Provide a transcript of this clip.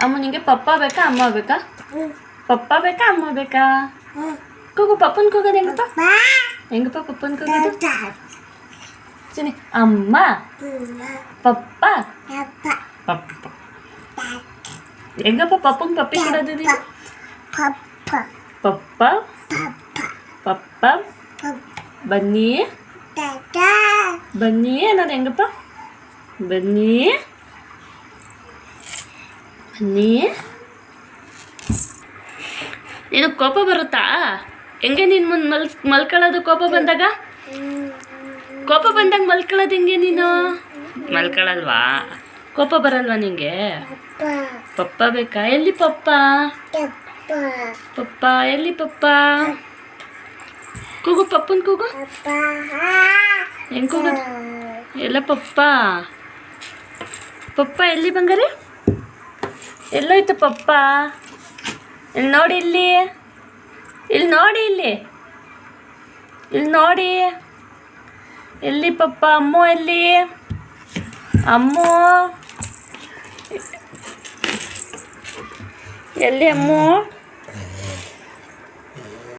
ಅಮ್ಮ ನಿಂಗೆ ಪಪ್ಪ ಬೇಕಾ ಅಮ್ಮ ಬೇಕಾ? ಪಪ್ಪ ಬೇಕಾ ಅಮ್ಮ ಬೇಕಾ? ಕೂಗು ಪಪ್ಪನ ಕೂಗೋದು ಹೆಂಗಪ್ಪ? ಹೆಂಗಪ್ಪ ಪಪ್ಪನ ಕೂಗೋದು? ಸರಿ ಅಮ್ಮ ಪಪ್ಪ ಪಪ್ಪ ಹೆಂಗಪ್ಪ ಪಪ್ಪಂಗೆ ಪಪ್ಪಿ ಕೊಡೋದು ನೀನು? ಪಪ್ಪ ಪಪ್ಪ ಬನ್ನಿ ಬನ್ನಿ ಅನ್ನೋದು ಹೆಂಗಪ್ಪ? ಬನ್ನಿ ಬನ್ನಿ. ನೀನು ಕೋಪ ಬರುತ್ತಾ? ಹೆಂಗೆ ನೀನು ಮುಂದೆ ಮಲ್ಕೊಳ್ಳೋದು ಕೋಪ ಬಂದಾಗ? ಕೋಪ ಬಂದಾಗ ಮಲ್ಕೊಳ್ಳೋದು ಹೆಂಗೆ ನೀನು? ಮಲ್ಕೊಳ್ಳಲ್ವಾ? ಕೋಪ ಬರಲ್ವಾ ನಿಂಗೆ? ಪಪ್ಪ ಬೇಕಾ? ಎಲ್ಲಿ ಪಪ್ಪ? ಪಪ್ಪ ಎಲ್ಲಿ ಪಪ್ಪ? ಕೂಗು ಪಪ್ಪನ ಕೂಗು. ಹೆಂಗೆ ಕೂಗೋದು? ಎಲ್ಲ ಪಪ್ಪ ಪಪ್ಪ ಎಲ್ಲಿ ಬಂಗಾರಿ? ಎಲ್ಲೋಯ್ತು ಪಪ್ಪ? ಇಲ್ಲಿ ನೋಡಿ, ಇಲ್ಲಿ ನೋಡಿ, ಇಲ್ಲಿ ನೋಡಿ. ಎಲ್ಲಿ ಪಪ್ಪ? ಅಮ್ಮು ಎಲ್ಲಿ? ಅಮ್ಮು ಎಲ್ಲಿ ಅಮ್ಮು?